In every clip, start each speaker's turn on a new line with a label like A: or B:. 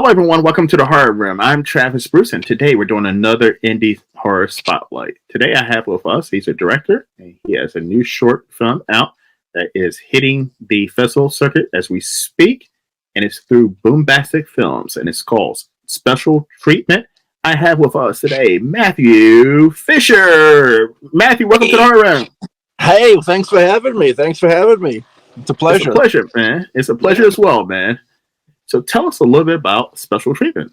A: Hello, everyone. Welcome to the Horror Room. I'm Travis Bruce, and today we're doing another indie horror spotlight. Today, I have with us, he's a director, and he has a new short film out that is hitting the festival circuit as we speak, and it's through Boombastic Films, and it's called Special Treatment. I have with us today Matthew Fisher. Matthew, welcome to the Horror Room.
B: Hey, thanks for having me. It's a pleasure.
A: It's a pleasure, man. It's a pleasure as well, man. So tell us a little bit about Special Treatment.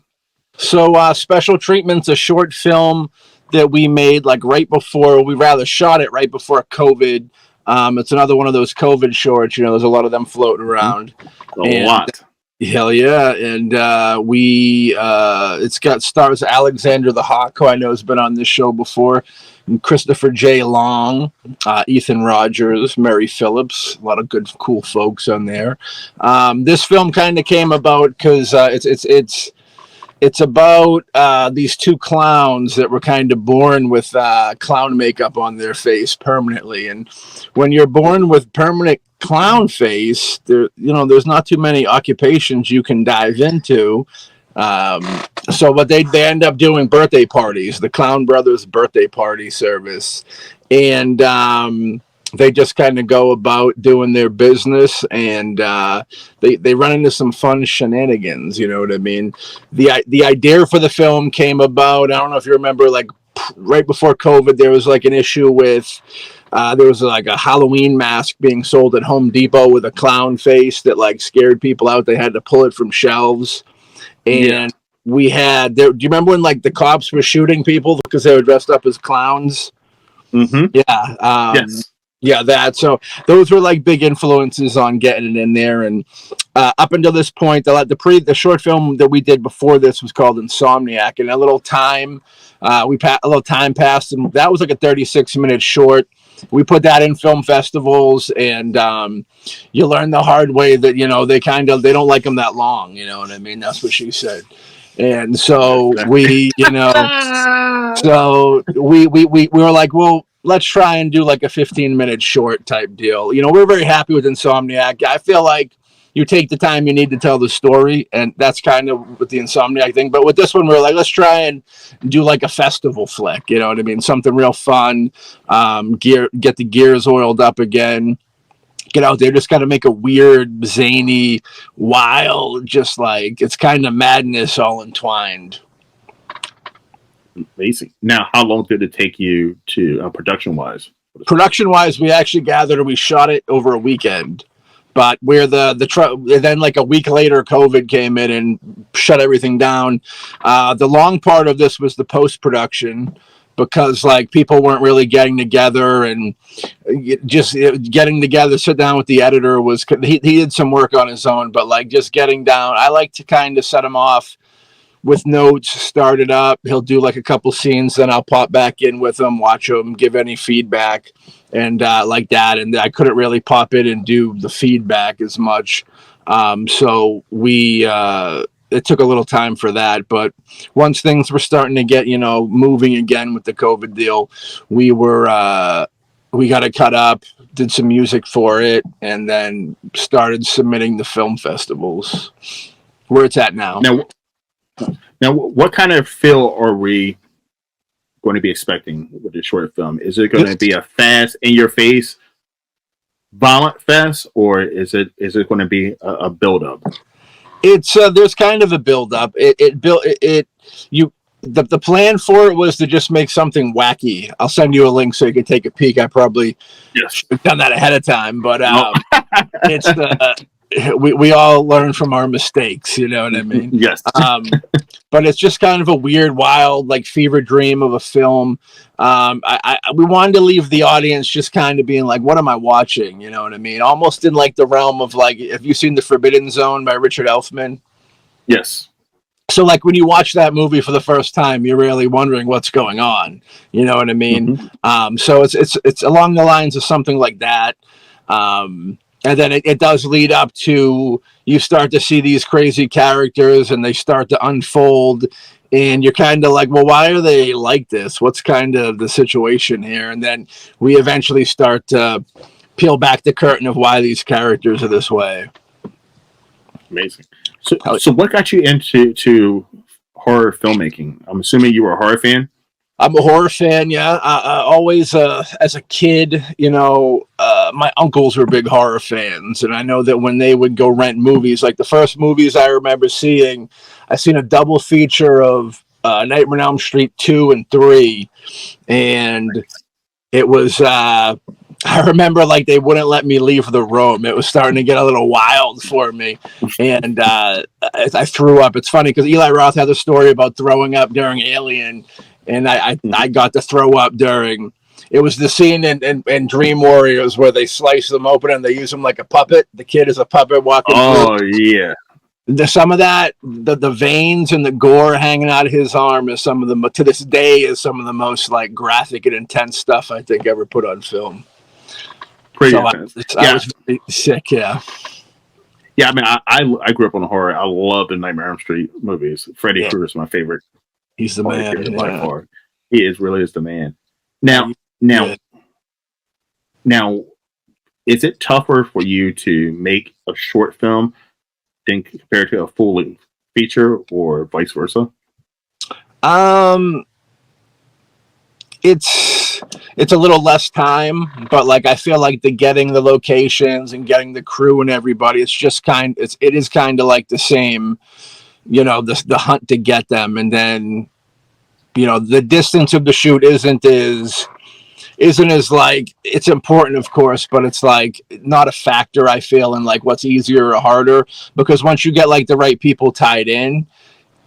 B: So Special Treatment's a short film that we made shot it right before COVID. It's another one of those COVID shorts. You know, there's a lot of them floating around.
A: A lot.
B: Hell yeah. And it's got stars Alexander the Hawk, who I know has been on this show before, and Christopher J. Long, Ethan Rogers, Mary Phillips, a lot of good, cool folks on there. This film kind of came about because it's about these two clowns that were kind of born with clown makeup on their face permanently. And when you're born with permanent clown face, there's not too many occupations you can dive into. But they end up doing birthday parties, the Clown Brothers birthday party service, and they just kind of go about doing their business, and they run into some fun shenanigans. You know what I mean? The idea for the film came about, I don't know if you remember, like right before COVID, there was like an issue with there was like a Halloween mask being sold at Home Depot with a clown face that like scared people out. They had to pull it from shelves. And we had, do you remember when like the cops were shooting people because they were dressed up as clowns?
A: Mm-hmm.
B: Yeah.
A: Yes.
B: Yeah, that. So those were like big influences on getting it in there. And up until this point, the short film that we did before this was called Insomniac. And a little time passed, and that was like a 36-minute short. We put that in film festivals, and you learn the hard way that, you know, they don't like them that long. You know what I mean? That's what she said. And so we were like, well, let's try and do like a 15-minute short type deal. You know, we're very happy with Insomniac. I feel like you take the time you need to tell the story, and that's kind of with the Insomniac thing. But with this one, we're like, let's try and do like a festival flick. You know what I mean? Something real fun. Get the gears oiled up again. Get out there, just kind of make a weird, zany, wild, just like it's kind of madness all entwined.
A: Amazing. Now, how long did it take you to production-wise?
B: Production-wise, we actually gathered and we shot it over a weekend. But where then like a week later, COVID came in and shut everything down. The long part of this was the post-production, because like people weren't really getting together, and just getting together, sit down with the editor was, he did some work on his own, but like just getting down, I like to kind of set him off with notes, start it up. He'll do like a couple scenes, then I'll pop back in with him, watch him, give any feedback, and like that. And I couldn't really pop in and do the feedback as much. So it took a little time for that. But once things were starting to get, moving again with the COVID deal, we got it cut up, did some music for it, and then started submitting the film festivals, where it's at now.
A: Now, what kind of feel are we going to be expecting with the short film? Is it going to be a fast, in-your-face, violent fest, or is it going to be a build-up?
B: It's there's kind of a build-up. The plan for it was to just make something wacky. I'll send you a link so you can take a peek. I probably should have done that ahead of time, but it's we all learn from our mistakes, you know what I mean?
A: Yes.
B: But it's just kind of a weird, wild, like fever dream of a film. We wanted to leave the audience just kind of being like, what am I watching? You know what I mean? Almost in like the realm of like, have you seen The Forbidden Zone by Richard Elfman?
A: Yes.
B: So like when you watch that movie for the first time, you're really wondering what's going on. You know what I mean? Mm-hmm. So it's along the lines of something like that. And then it does lead up to, you start to see these crazy characters and they start to unfold, and you're kind of like, well, why are they like this? What's kind of the situation here? And then we eventually start to peel back the curtain of why these characters are this way.
A: Amazing. So what got you into horror filmmaking? I'm assuming you were a horror fan.
B: I'm a horror fan. Yeah, I always, as a kid, my uncles were big horror fans, and I know that when they would go rent movies, like the first movies I remember seeing, I seen a double feature of Nightmare on Elm Street 2 and 3, and it was. I remember like they wouldn't let me leave the room. It was starting to get a little wild for me, and I threw up. It's funny because Eli Roth had a story about throwing up during Alien. And I got to throw up during. It was the scene in Dream Warriors where they slice them open and they use them like a puppet. The kid is a puppet walking through.
A: Oh yeah.
B: Some of that, the veins and the gore hanging out of his arm is some of the, to this day, is some of the most like graphic and intense stuff I think ever put on film.
A: Pretty
B: so
A: intense.
B: I was very sick. Yeah.
A: Yeah, I mean, I grew up on horror. I love the Nightmare on Elm Street movies. Freddy Krueger is my favorite.
B: He's the man.
A: By far. He really is the man. Now, is it tougher for you to make a short film than compared to a full length feature, or vice versa?
B: It's a little less time, but like I feel like getting the locations and getting the crew and everybody, it is kind of like the same. The hunt to get them, and then the distance of the shoot isn't as like, it's important of course, but it's like not a factor I feel in like what's easier or harder, because once you get like the right people tied in,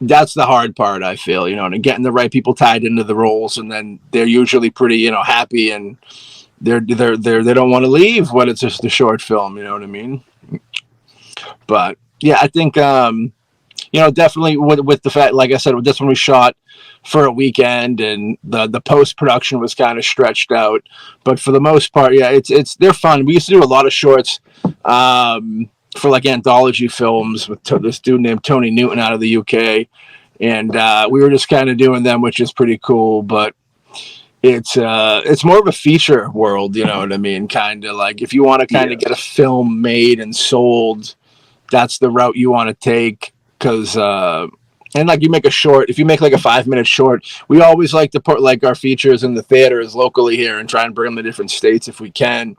B: that's the hard part I feel, and getting the right people tied into the roles, and then they're usually pretty happy, and they don't want to leave when it's just a short film, you know what I mean? But yeah, I think definitely with the fact, like I said, with this one we shot for a weekend, and the post-production was kind of stretched out, but for the most part, yeah, they're fun. We used to do a lot of shorts for like anthology films with this dude named Tony Newton out of the UK, and we were just kind of doing them, which is pretty cool, but it's more of a feature world, you know what I mean? Kind of like if you want to kind of get a film made and sold, that's the route you want to take. Because and like you make a short, if you make like a 5-minute short, we always like to put like our features in the theaters locally here and try and bring them to different states if we can.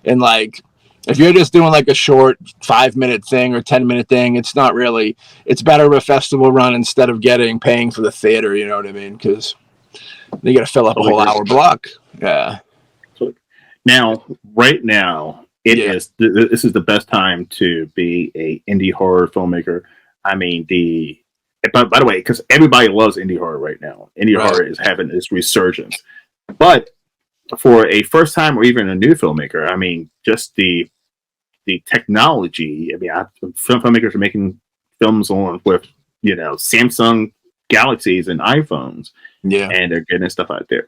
B: And like if you're just doing like a short 5-minute thing or 10-minute thing, it's not really, it's better of a festival run instead of paying for the theater, you know what I mean? Because they got to fill up a whole hour block. Yeah.
A: Now, right now, this is the best time to be a indie horror filmmaker. I mean, by the way, because everybody loves indie horror right now. Indie horror is having its resurgence. But for a first time or even a new filmmaker, I mean, just the technology. I mean, filmmakers are making films with Samsung Galaxies and iPhones, and they're getting stuff out there.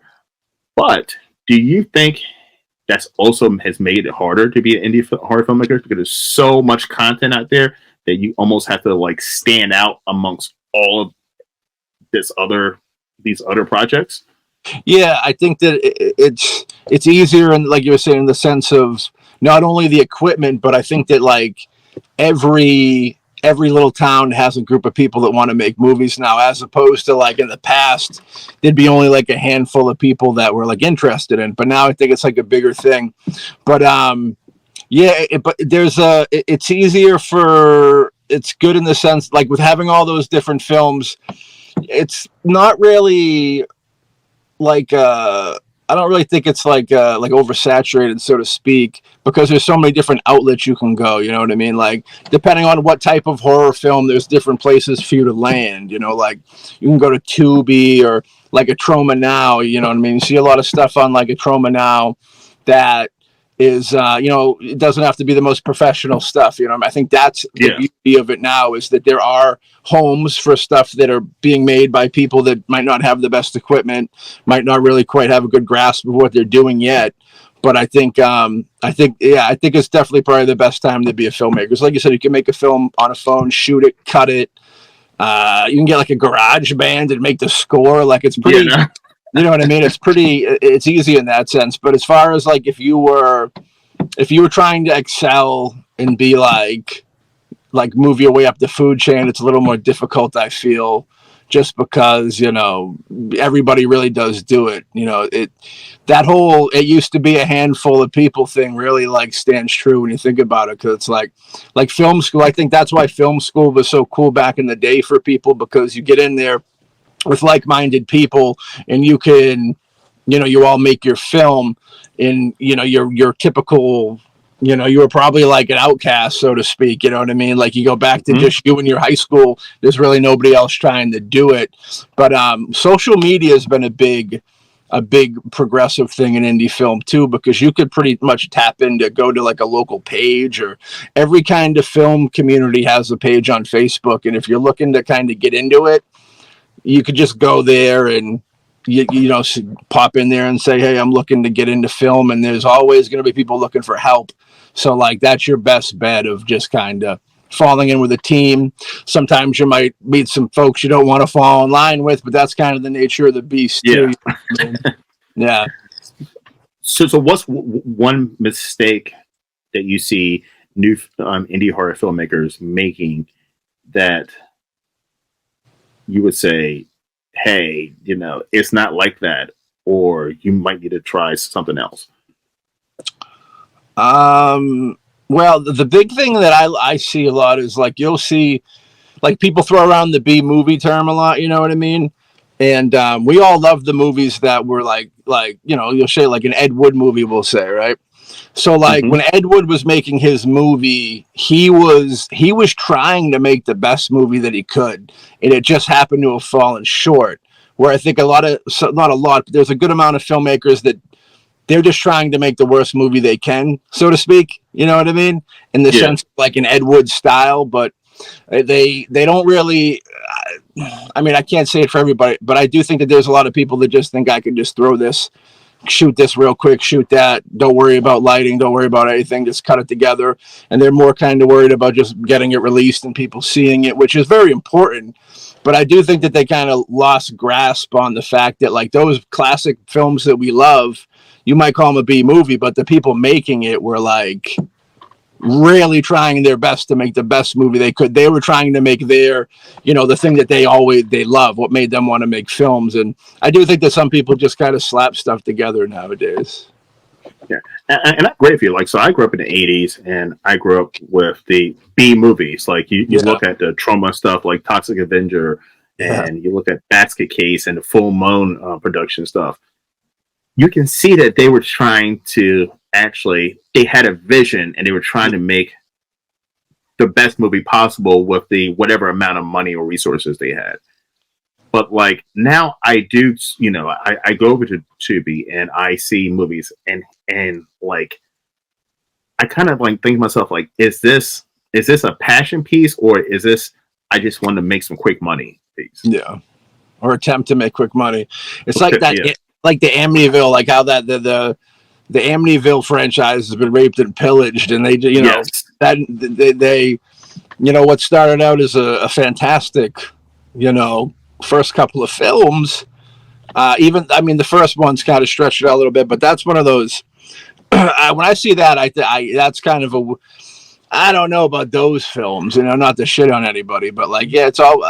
A: But do you think that's also has made it harder to be an indie horror filmmaker, because there's so much content out there that you almost have to like stand out amongst all of these other projects?
B: Yeah, I think that it's easier, and like you were saying, in the sense of not only the equipment, but I think that like every little town has a group of people that want to make movies now, as opposed to like in the past, there'd be only like a handful of people that were like interested in. But now I think it's like a bigger thing. But but it's easier it's good in the sense, like with having all those different films, it's not really like, I don't really think it's like oversaturated, so to speak, because there's so many different outlets you can go, you know what I mean? Like depending on what type of horror film, there's different places for you to land, like you can go to Tubi or like a Troma Now, you know what I mean? You see a lot of stuff on like a Troma Now that is it doesn't have to be the most professional stuff, I think that's the beauty of it now, is that there are homes for stuff that are being made by people that might not have the best equipment, might not really quite have a good grasp of what they're doing yet. But I think it's definitely probably the best time to be a filmmaker. So like you said, you can make a film on a phone, shoot it, cut it, you can get like a garage band and make the score. Like it's pretty you know what I mean? It's easy in that sense. But as far as like if you were trying to excel and be like like move your way up the food chain, it's a little more difficult, I feel, just because, you know, everybody really does do it. You know, that whole it used to be a handful of people thing really like stands true when you think about it, because it's like film school. I think that's why film school was so cool back in the day for people, because you get in there with like-minded people and you can, you know, you all make your film, and you know, your typical, you know, you were probably like an outcast, so to speak. You know what I mean? Like you go back to just you and your high school. There's really nobody else trying to do it. But social media has been a big progressive thing in indie film too, because you could pretty much go to like a local page, or every kind of film community has a page on Facebook. And if you're looking to kind of get into it, you could just go there and you know, pop in there and say, hey, I'm looking to get into film, and there's always going to be people looking for help. So like that's your best bet of just kind of falling in with a team. Sometimes you might meet some folks you don't want to fall in line with, but that's kind of the nature of the beast too. Yeah.
A: So what's one mistake that you see new indie horror filmmakers making that you would say, hey, you know, it's not like that, or you might need to try something else?
B: Well, the big thing that I see a lot is like, you'll see like people throw around the B movie term a lot, you know what I mean? And we all love the movies that were like, you know, you'll say like an Ed Wood movie, we'll say, right? So like when Ed Wood was making his movie, he was trying to make the best movie that he could, and it just happened to have fallen short. Where I think not a lot, but there's a good amount of filmmakers that they're just trying to make the worst movie they can, so to speak. You know what I mean? In the sense of like an Ed Wood style, but they don't really. I mean, I can't say it for everybody, but I do think that there's a lot of people that just think I can just shoot this real quick, shoot that. Don't worry about lighting. Don't worry about anything. Just cut it together. And they're more kind of worried about just getting it released and people seeing it, which is very important. But I do think that they kind of lost grasp on the fact that like those classic films that we love, you might call them a B movie, but the people making it were like really trying their best to make the best movie they could. They were trying to make their, you know, the thing that they love, what made them want to make films. And I do think that some people just kind of slap stuff together nowadays.
A: Yeah, and that's great for you. Like, so I grew up in the 80s, and I grew up with the B movies. Like, you look at the trauma stuff like Toxic Avenger, and you look at Basket Case and the Full Moon production stuff. You can see that they were trying to they had a vision, and they were trying to make the best movie possible with the whatever amount of money or resources they had. But like now I do, you know, I go over to Tubi and I see movies and like, I kind of like think to myself, like, is this a passion piece, or is this, I just want to make some quick money piece?
B: Yeah. Or attempt to make quick money. It's like that, like the Amityville, like how that, the Amityville franchise has been raped and pillaged, and they, you know, that they, you know, what started out as a fantastic, you know, first couple of films. Even, I mean, the first one's kind of stretched it out a little bit, but that's one of those. When I see that, I that's kind of a. I don't know about those films, you know, not to shit on anybody, but like, yeah, it's all.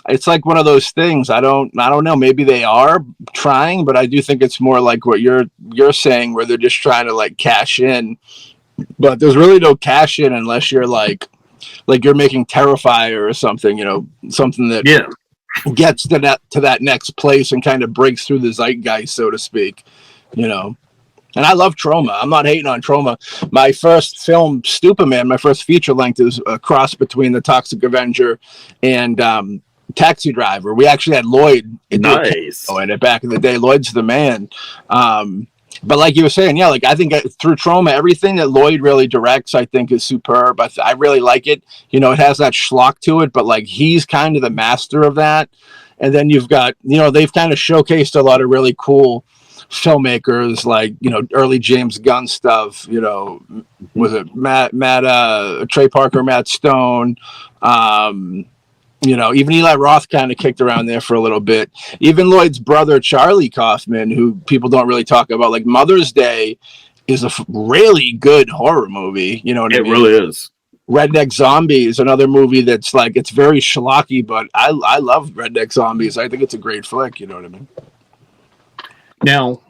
B: It's like one of those things. I don't know. Maybe they are trying, but I do think it's more like what you're saying, where they're just trying to like cash in. But there's really no cash in unless you're like you're making Terrifier or something, you know, something that gets to that next place and kind of breaks through the zeitgeist, so to speak, you know. And I love Troma. I'm not hating on Troma. My first film, Stupid Man, my first feature length, is a cross between the Toxic Avenger and Taxi Driver. We actually had Lloyd in it back in the day. Lloyd's the man. But like you were saying, yeah, like I think through Troma, everything that Lloyd really directs, I think, is superb. I really like it. You know, it has that schlock to it, but like he's kind of the master of that. And then you've got, you know, they've kind of showcased a lot of really cool filmmakers, like, you know, early James Gunn stuff. You know, was it Trey Parker, Matt Stone? You know, even Eli Roth kind of kicked around there for a little bit. Even Lloyd's brother, Charlie Kaufman, who people don't really talk about, like Mother's Day is a really good horror movie. You know what I mean?
A: It really is.
B: Redneck Zombies, another movie that's like, it's very schlocky, but I love Redneck Zombies. I think it's a great flick. You know what I mean?
A: Now,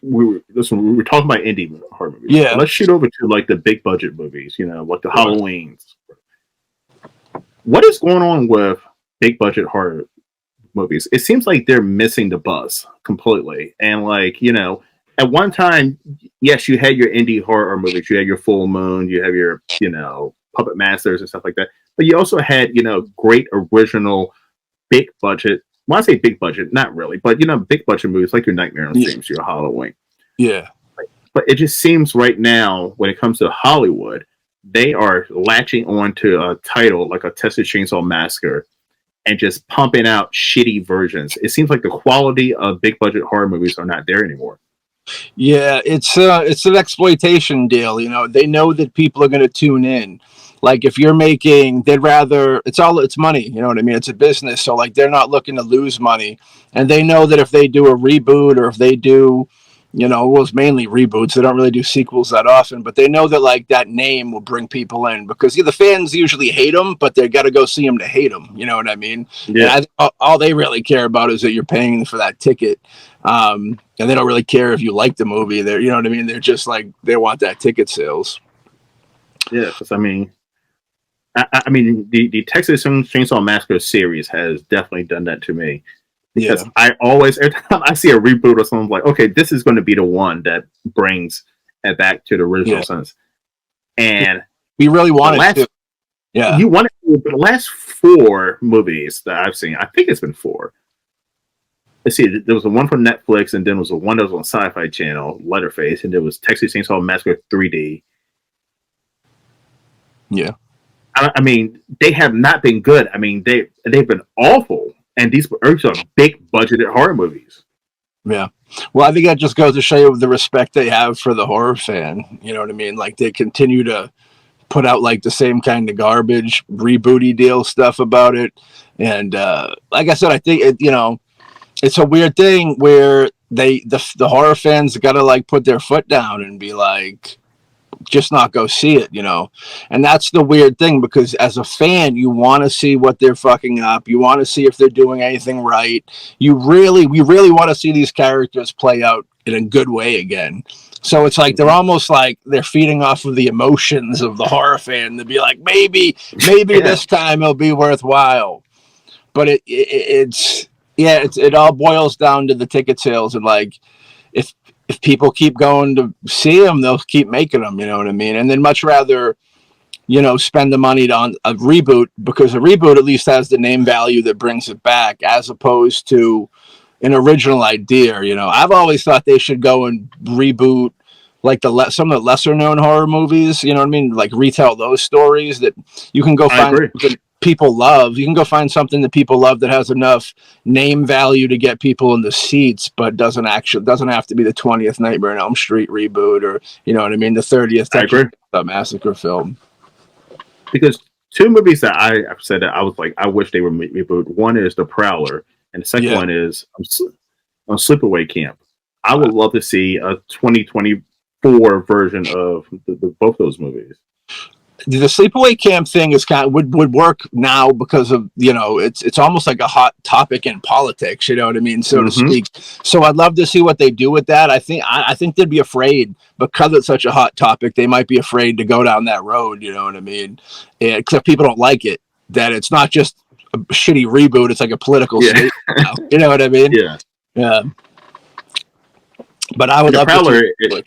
A: we were talking about indie horror movies.
B: Yeah.
A: Let's shoot over to like the big budget movies, like the Halloweens. What is going on with big budget horror movies? It seems like they're missing the buzz completely. And like, at one time, yes, you had your indie horror movies, you had your Full Moon, you have your, Puppet Masters and stuff like that. But you also had, great original big budget. When I say big budget, not really, but big budget movies like your Nightmare on Streams, your Halloween.
B: Yeah.
A: But it just seems right now, when it comes to Hollywood, they are latching on to a title like a Texas Chainsaw Massacre and just pumping out shitty versions. It seems like the quality of big budget horror movies are not there anymore.
B: Yeah, it's an exploitation deal. They know that people are going to tune in. Like if you're making, it's money. You know what I mean? It's a business. So like they're not looking to lose money. And they know that if they do a reboot or if they do, it's mainly reboots. They don't really do sequels that often, but they know that like that name will bring people in because the fans usually hate them, but they got to go see them to hate them. You know what I mean?
A: Yeah.
B: And all they really care about is that you're paying for that ticket. And they don't really care if you like the movie. You know what I mean? They're just like, they want that ticket sales.
A: Yeah. Because I mean, the Texas Chainsaw Massacre series has definitely done that to me. Because every time I see a reboot or something, I'm like, okay, this is going to be the one that brings it back to the original sense. And
B: we really wanted to. Yeah.
A: You wanted to, but the last 4 movies that I've seen, I think it's been 4. Let's see, there was the one from Netflix, and then there was the one that was on Sci-Fi Channel, Letterface, and there was Texas Chainsaw Massacre 3D.
B: Yeah.
A: I mean, they have not been good. I mean, they've been awful. And these are big budgeted horror movies.
B: Yeah. Well, I think that just goes to show you the respect they have for the horror fan. You know what I mean? Like they continue to put out like the same kind of garbage, rebooty deal stuff about it. And like I said, I think it's a weird thing where the horror fans got to like put their foot down and be like, just not go see it, and that's the weird thing, because as a fan you want to see what they're fucking up, you want to see if they're doing anything right, we really want to see these characters play out in a good way again. So it's like they're almost like they're feeding off of the emotions of the horror fan to be like, maybe this time it'll be worthwhile. But it all boils down to the ticket sales, and like if people keep going to see them, they'll keep making them, you know what I mean? And then much rather, spend the money on a reboot, because a reboot at least has the name value that brings it back, as opposed to an original idea. I've always thought they should go and reboot like some of the lesser known horror movies, you know what I mean? Like retell those stories that you can go find people love. You can go find something that people love that has enough name value to get people in the seats, but doesn't have to be the 20th Nightmare on Elm Street reboot, or you know what I mean, the 30th Texas Massacre film. Because
A: 2 movies that I've said that I was like, I wish they were reboot. One is The Prowler, and the second one is on Sleepaway Camp. I would love to see a 2024 version of both those movies.
B: The Sleepaway Camp thing is would work now because of it's almost like a hot topic in politics, you know what I mean, so to speak. So I'd love to see what they do with that. I think they'd be afraid, because it's such a hot topic. They might be afraid to go down that road, you know what I mean? Except people don't like it. That it's not just a shitty reboot; it's like a political statement now, you know what I mean? Yeah. But I would love to.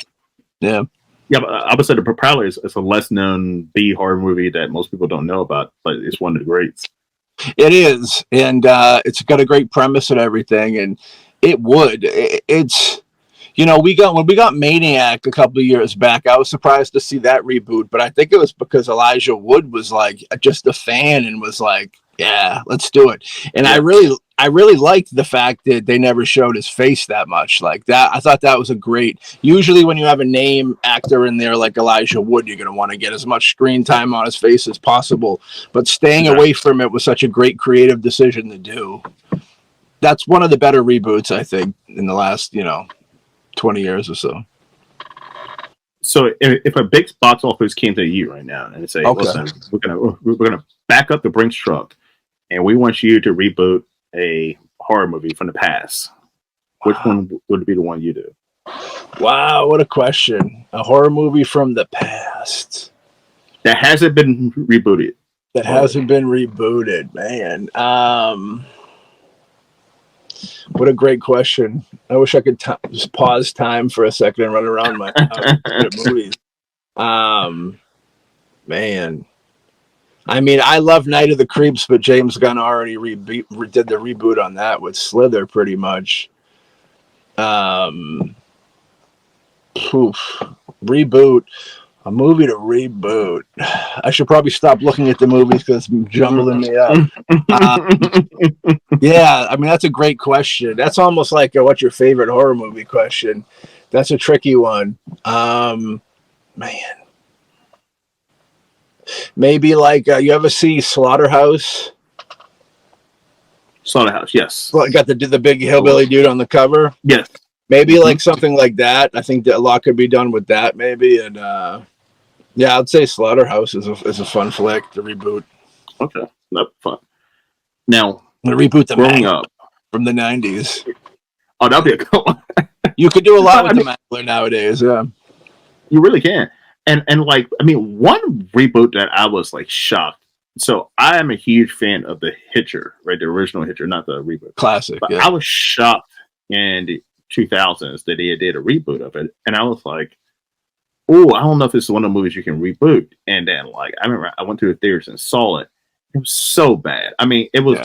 B: Yeah.
A: Yeah, but I would say The Prowler is a less known B horror movie that most people don't know about, but it's one of the greats.
B: It is, and it's got a great premise and everything, and it's when we got Maniac a couple of years back, I was surprised to see that reboot, but I think it was because Elijah Wood was like just a fan and was like, yeah, let's do it. And I really liked the fact that they never showed his face that much like that. I thought that was usually when you have a name actor in there like Elijah Wood, you're going to want to get as much screen time on his face as possible, but staying away from it was such a great creative decision to do. That's one of the better reboots, I think, in the last, 20 years or so.
A: So if a big box office came to you right now and say,
B: Okay.
A: "Listen, we're gonna back up the Brinks truck, and we want you to reboot a horror movie from the past," which one would be the one you do?
B: Wow, what a question. A horror movie from the past
A: That hasn't been rebooted.
B: that hasn't been rebooted, man. What a great question. I wish I could just pause time for a second and run around my house at movies. Man. I mean, I love Night of the Creeps, but James Gunn already did the reboot on that with Slither, pretty much. Reboot. A movie to reboot. I should probably stop looking at the movies because it's jumbling me up. Yeah, I mean, that's a great question. That's almost like a what's your favorite horror movie question. That's a tricky one. Man. Maybe like, you ever see Slaughterhouse?
A: Slaughterhouse, yes.
B: Well, got the big hillbilly dude on the cover?
A: Yes.
B: Maybe like something like that. I think that a lot could be done with that, maybe. And yeah, I'd say Slaughterhouse is a fun flick to reboot.
A: Okay, that's fun. Now,
B: reboot the
A: growing up
B: from the 90s.
A: Oh, that'd be a good one.
B: You could do a lot with the Mangler nowadays. Yeah,
A: you really can. And like, I mean, one reboot that I was like shocked. So I am a huge fan of the Hitcher, right? The original Hitcher, not the reboot.
B: Classic.
A: But
B: yeah.
A: I was shocked in the 2000s that they did a reboot of it, and I was like, "Oh, I don't know if this is one of the movies you can reboot." And then, like, I remember I went to the theaters and saw it. It was so bad. I mean, it was. Yeah.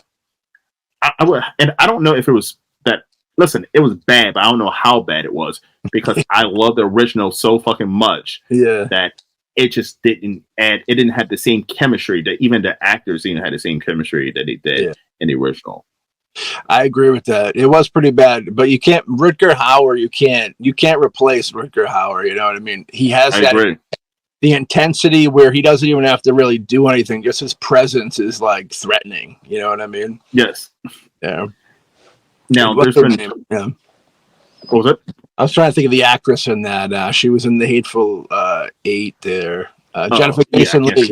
A: And I don't know if it was that. Listen, it was bad, but I don't know how bad it was because I love the original so fucking much.
B: Yeah.
A: That it just didn't add. It didn't have the same chemistry that even the actors even had the same chemistry that they did in the original.
B: I agree with that. It was pretty bad, but you can't Rutger Hauer. You can't replace Rutger Hauer. You know what I mean? He has the intensity where he doesn't even have to really do anything. Just his presence is like threatening. You know what I mean?
A: Yes.
B: Yeah.
A: Now there's been.
B: Yeah.
A: What was it?
B: I was trying to think of the actress in that. She was in the Hateful Eight there. Jennifer Jason Leigh.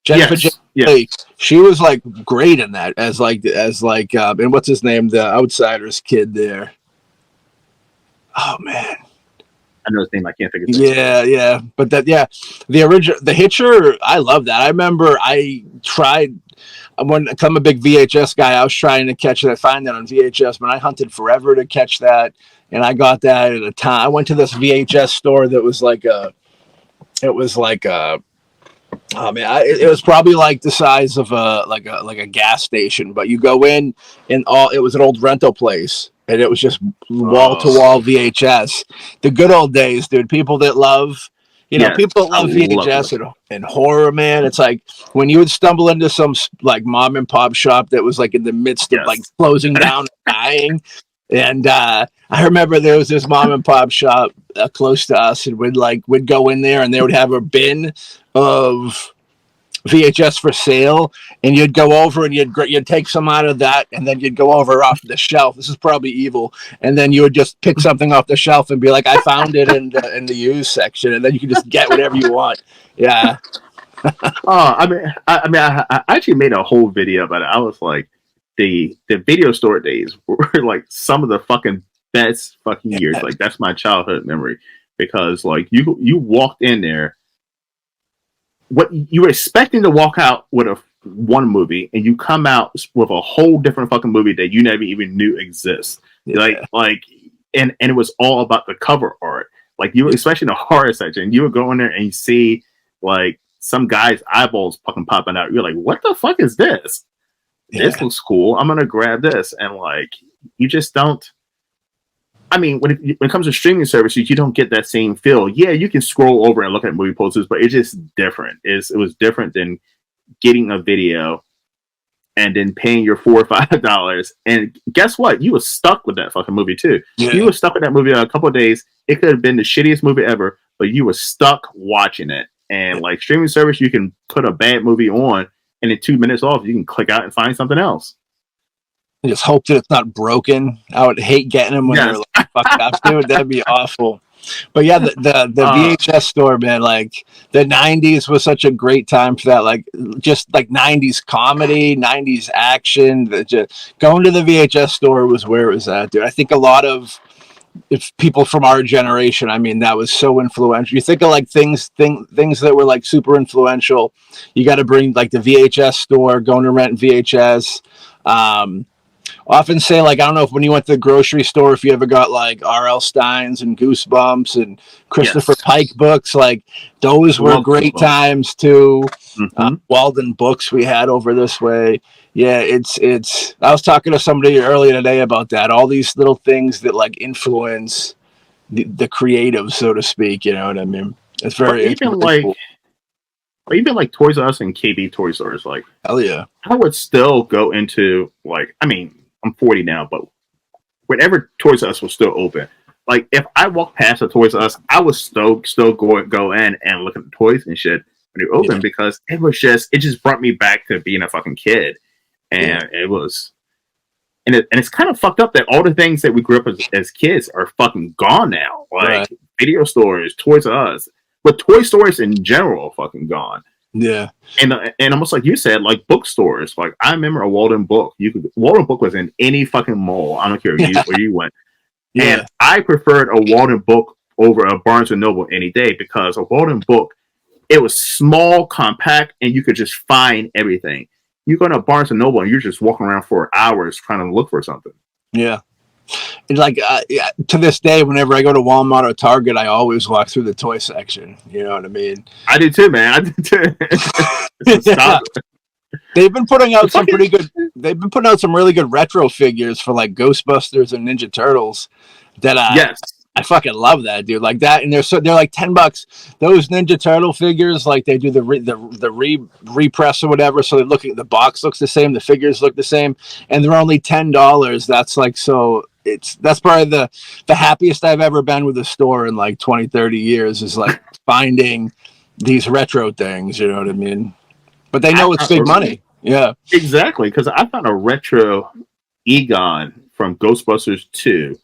B: Jennifer Jason Leigh. She was like great in that as like and what's his name? The Outsiders kid there. Oh man.
A: I know his name. I can't think of his name.
B: Yeah. But the original, the Hitcher. I love that. I remember I tried. When I'm a big VHS guy, I was trying to find that on VHS, but I hunted forever to catch that, and I got that at a time. I went to this VHS store that was like it was probably like the size of a gas station, but you go in and it was an old rental place, and it was just wall to wall VHS. The good old days, dude. People that love. People love VHS and horror, man. It's like when you would stumble into some like mom and pop shop that was like in the midst of like closing down and dying. And I remember there was this mom and pop shop close to us, and we'd go in there and they would have a bin of VHS for sale, and you'd go over and you'd take some out of that, and then you'd go over off the shelf. This is probably evil, and then you would just pick something off the shelf and be like, "I found it in the used section," and then you can just get whatever you want. Yeah.
A: I actually made a whole video about it. I was like, the video store days were like some of the fucking best fucking years. Like that's my childhood memory because like you walked in there. What you were expecting to walk out with one movie, and you come out with a whole different fucking movie that you never even knew exists. Yeah. And it was all about the cover art. Like you, especially in the horror section, you would go in there and you see like some guy's eyeballs fucking popping out. You're like, what the fuck is this? Yeah. This looks cool. I'm gonna grab this, and like you just don't. I mean, when it comes to streaming services, you don't get that same feel. Yeah, you can scroll over and look at movie posters, but it's just different. It was different than getting a video and then paying your $4 or $5. And guess what? You were stuck with that fucking movie too. Yeah. You were stuck with that movie a couple of days. It could have been the shittiest movie ever, but you were stuck watching it. And like streaming service, you can put a bad movie on, and in 2 minutes off, you can click out and find something else.
B: Just hope that it's not broken. I would hate getting them when they're like fucked up, dude. That'd be awful. But yeah, the VHS store, man, like the 90s was such a great time for that. Like just like 90s comedy, 90s action. Just going to the VHS store was where it was at, dude. I think a lot of if people from our generation, I mean, that was so influential. You think of like things that were like super influential. You got to bring like the VHS store, going to rent VHS. Often say like, I don't know if when you went to the grocery store, if you ever got like R.L. Stein's and Goosebumps and Christopher Pike books, like those were great times too. Walden Books we had over this way. Yeah, it's. I was talking to somebody earlier today about that. All these little things that like influence the creative, so to speak. You know what I mean? It's very
A: cool. Even like Toys R Us and KB toy stores. Like,
B: hell yeah,
A: I would still go into like. I mean, I'm 40 now, but whenever Toys R Us was still open, like if I walked past a Toys R Us, I would still go in and look at the toys and shit when they open because it just brought me back to being a fucking kid. And it was, and it's kind of fucked up that all the things that we grew up as kids are fucking gone now. Like video stores, Toys R Us, but toy stores in general are fucking gone.
B: Yeah,
A: and almost like you said, like bookstores. Like I remember a Walden Book. Walden Book was in any fucking mall. I don't care where you went. Yeah. And I preferred a Walden Book over a Barnes and Noble any day because a Walden Book, it was small, compact, and you could just find everything. You go to Barnes and Noble and you're just walking around for hours trying to look for something.
B: Yeah. And like to this day, whenever I go to Walmart or Target, I always walk through the toy section. You know what I mean?
A: I do too, man. I do too.
B: They've been putting out some pretty good. They've been putting out some really good retro figures for like Ghostbusters and Ninja Turtles. That I fucking love that, dude. Like that, and they're like $10. Those Ninja Turtle figures, like they do the repress or whatever, so the box looks the same, the figures look the same, and they're only $10. That's like so. That's probably the happiest I've ever been with a store in like 20, 30 years is like finding these retro things. You know what I mean? But they know it's big money. Yeah,
A: exactly. Because I found a retro Egon from Ghostbusters 2.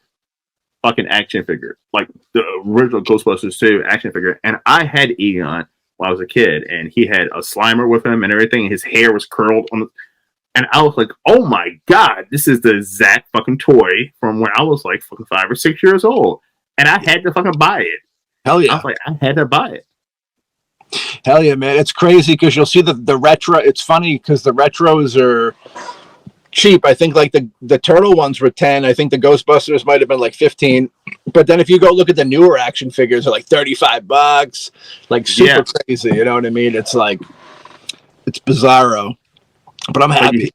A: Fucking action figure, like the original Ghostbusters 2 action figure, and I had Egon when I was a kid, and he had a Slimer with him and everything, and his hair was curled and I was like, oh my god, this is the exact fucking toy from when I was like fucking 5 or 6 years old, and I had to fucking buy it.
B: Hell yeah.
A: I was like, I had to buy it.
B: Hell yeah, man. It's crazy because you'll see the retro. It's funny because the retros are cheap. I think like the turtle ones were 10. I think the Ghostbusters might have been like 15. But then if you go look at the newer action figures, they're like $35, like super crazy. You know what I mean? It's like it's bizarro. But I'm happy.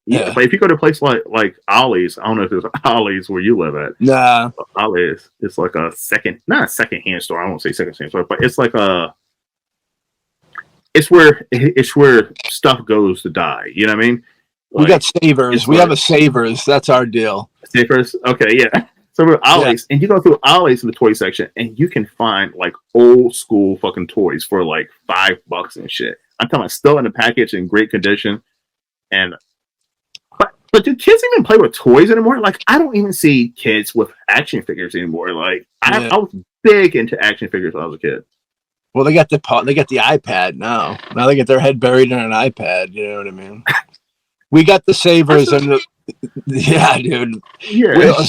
A: But if you go to a place like Ollie's, I don't know if there's Ollie's where you live at.
B: Nah.
A: Ollie's, it's like not a second-hand store. I won't say second-hand store, but it's like it's where stuff goes to die. You know what I mean?
B: Like, we got Savers. We have a Savers. That's our deal.
A: Savers? Okay, yeah. So we're Ollie's, and you go through Ollie's in the toy section, and you can find like old school fucking toys for like $5 and shit. I'm talking about still in the package in great condition. But do kids even play with toys anymore? Like, I don't even see kids with action figures anymore. Like, I was big into action figures when I was a kid.
B: Well, they got the iPad now. Now they get their head buried in an iPad. You know what I mean? We got the Savers and dude. Yeah.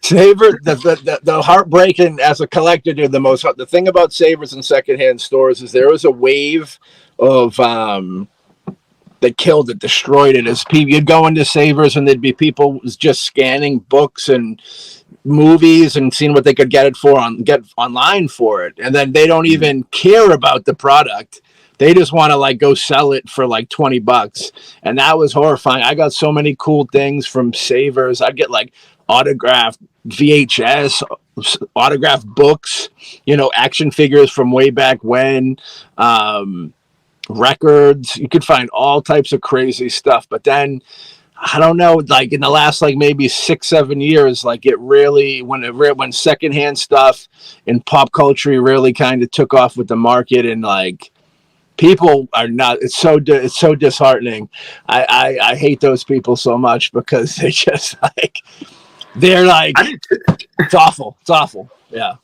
B: Saver, the heartbreaking as a collector, dude. The thing about Savers and secondhand stores is there was a wave of that killed it, destroyed it. As people, you'd go into Savers and there'd be people just scanning books and movies and seeing what they could get online for it, and then they don't even care about the product. They just want to like go sell it for like $20, and that was horrifying. I got so many cool things from Savers. I'd get like autographed VHS, autographed books, action figures from way back when, records. You could find all types of crazy stuff. But then, I don't know, like in the last like maybe 6-7 years, like it really, when secondhand stuff in pop culture really kind of took off with the market, and like people are not, it's so disheartening. I hate those people so much because they just like, they're like, it's awful. Yeah.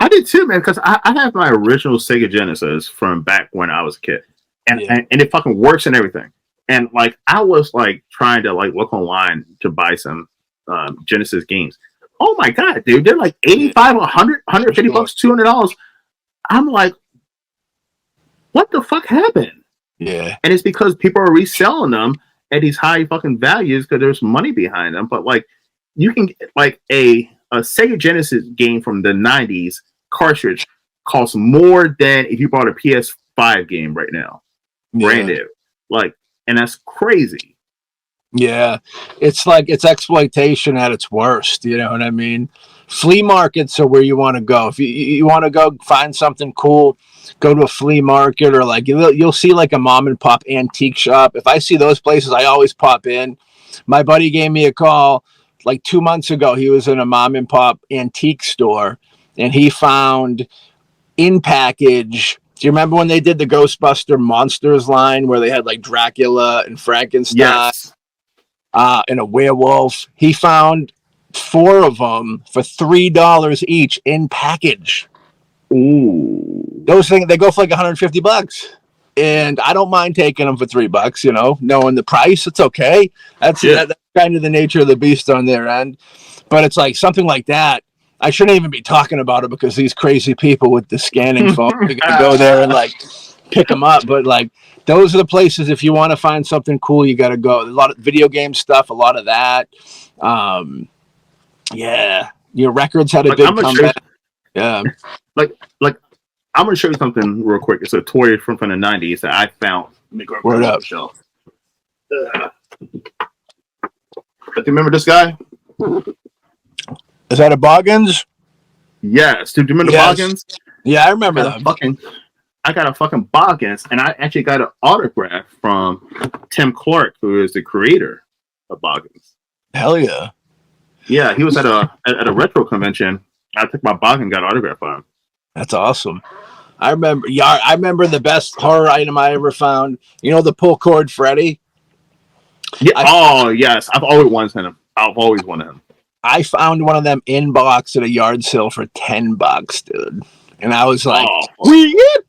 A: I did too, man, because I have my original Sega Genesis from back when I was a kid, and,
B: Yeah.
A: and it fucking works and everything. And like I was like trying to like look online to buy some Genesis games. Oh my god, dude, they're like 85, 100, 150 bucks, $200. I'm like, what the fuck happened?
B: Yeah.
A: And it's because people are reselling them at these high fucking values because there's money behind them. But like, you can get like a Sega Genesis game from the 90s cartridge costs more than if you bought a PS5 game right now, brand new. Like, and that's crazy.
B: Yeah, it's like it's exploitation at its worst. You know what I mean? Flea markets are where you want to go. If you want to go find something cool, go to a flea market, or like you'll see like a mom and pop antique shop. If I see those places, I always pop in. My buddy gave me a call like 2 months ago. He was in a mom and pop antique store, and he found in package. Do you remember when they did the Ghostbuster Monsters line where they had like Dracula and Frankenstein?
A: Yes.
B: And a werewolf. He found 4 of them for $3 each in package.
A: Ooh.
B: Those things, they go for like $150. And I don't mind taking them for $3, you know, knowing the price, it's okay. That's kind of the nature of the beast on their end. But it's like something like that. I shouldn't even be talking about it because these crazy people with the scanning phone are going to go there and like pick them up. But like, those are the places if you want to find something cool, you got to go. A lot of video game stuff, a lot of that. Yeah, your records had a
A: like,
B: big comeback. Yeah,
A: like I'm gonna show you something real quick. It's a toy from the 90s that I found. Let me go over
B: Word
A: on
B: up.
A: the shelf. Do you remember this guy?
B: Is that a Boggins?
A: Yes. Do you remember
B: Yes.
A: Boggins?
B: Yeah, I remember that.
A: I got a fucking Boggins, and I actually got an autograph from Tim Clark, who is the creator of Boggins.
B: Hell yeah.
A: Yeah, he was at a retro convention. I took my Boggins and got an autograph on him.
B: That's awesome. I remember the best horror item I ever found. You know the pull cord Freddy?
A: Yeah. Yes. I've always wanted him.
B: I found one of them in box at a yard sale for $10, dude. And I was like,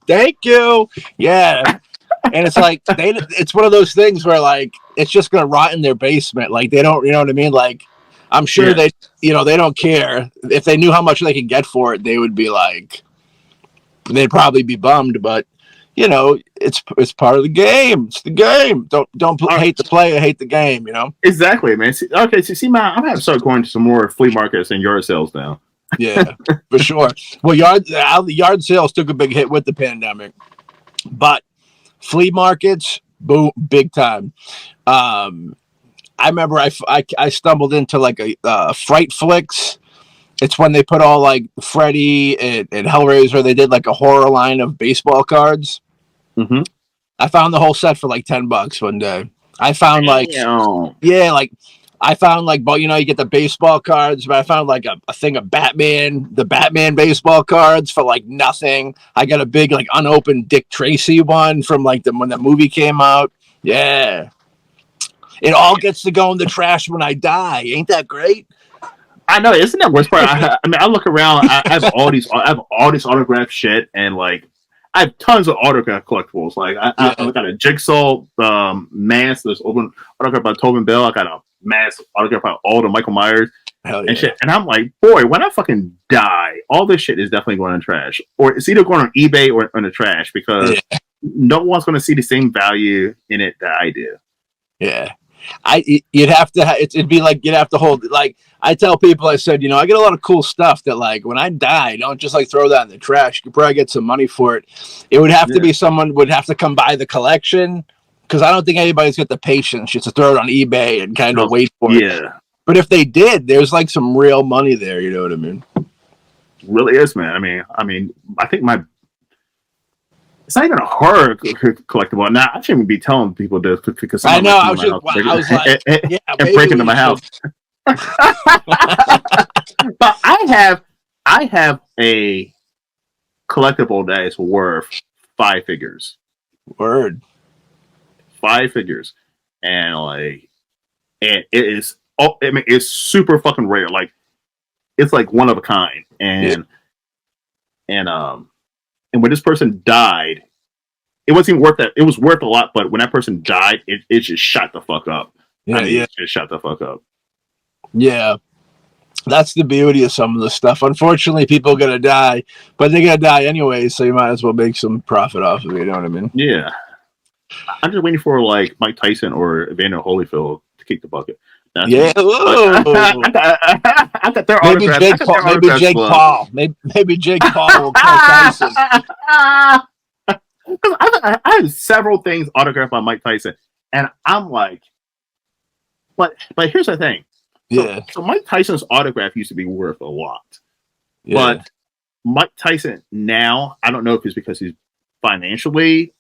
B: thank you. Yeah. And it's like it's one of those things where like it's just gonna rot in their basement. Like they don't, you know what I mean? Like I'm sure they don't care. If they knew how much they could get for it, they would be like, they'd probably be bummed. But you know, it's part of the game. It's the game. Don't hate the player, hate the game. You know.
A: Exactly, man. See, man, I'm gonna have to start going to some more flea markets and yard sales now.
B: Yeah, for sure. Well, yard sales took a big hit with the pandemic, but flea markets, boom, big time. I remember I stumbled into like a Fright Flicks. It's when they put all like Freddy and Hellraiser. They did like a horror line of baseball cards.
A: Mm-hmm.
B: I found the whole set for like $10 one day. I found I found like, but you know, you get the baseball cards, but I found like a thing of the Batman baseball cards for like nothing. I got a big like unopened Dick Tracy one from like when the movie came out. Yeah. It all gets to go in the trash when I die. Ain't that great?
A: I know, isn't that worst part? I mean, I look around. I have all these autographed shit, and like I have tons of autograph collectibles. Like I got a Jigsaw mask. There's open autograph by Tobin Bell. I got a mask autograph by all the Michael Myers and shit. And I'm like, boy, when I fucking die, all this shit is definitely going in the trash, or it's either going on eBay or in the trash because no one's going to see the same value in it that I do.
B: Yeah. You'd have to it'd be like you'd have to hold, like I tell people, I said, you know, I get a lot of cool stuff that like when I die, don't just like throw that in the trash. You could probably get some money for it. It would have to be someone would have to come buy the collection, because I don't think anybody's got the patience just to throw it on eBay and kind of wait for it.
A: Yeah.
B: But if they did, there's like some real money there, you know what I mean?
A: Really is, man. I mean I think it's not even a horror collectible. Now, I shouldn't be telling people this because
B: I know. I was like,
A: and break into my house. But I have a collectible that is worth 5 figures.
B: Word.
A: 5 figures, and it is. Oh, I mean, it's super fucking rare. Like, it's like one of a kind, and and when this person died, it wasn't even worth that. It was worth a lot, but when that person died, it just shot the fuck up.
B: Yeah,
A: it just shot the fuck up.
B: Yeah. That's the beauty of some of the stuff. Unfortunately, people are gonna die, but they're gonna die anyway, so you might as well make some profit off of it. You know what I mean?
A: Yeah. I'm just waiting for like Mike Tyson or Evander Holyfield to kick the bucket. That's
B: Yeah.
A: I got their
B: Maybe
A: autograph.
B: Jake Paul. Maybe Jake Paul. Maybe Jake Paul will kill Tyson.
A: I have several things autographed by Mike Tyson, and I'm like, but here's the thing. So Mike Tyson's autograph used to be worth a lot, but Mike Tyson now, I don't know if it's because he's financially,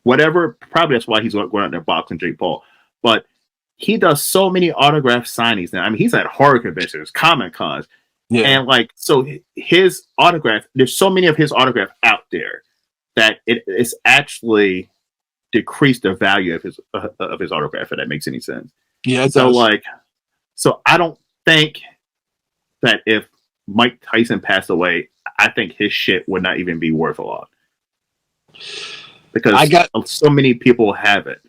A: whatever. Probably that's why he's going out there boxing Jake Paul, but he does so many autograph signings now. I mean, he's at horror conventions, Comic Cons, and like, so his autograph. There's so many of his autograph out there that it's actually decreased the value of his autograph. If that makes any sense.
B: Yeah.
A: So like, so I don't think that if Mike Tyson passed away, I think his shit would not even be worth a lot because so many people have it.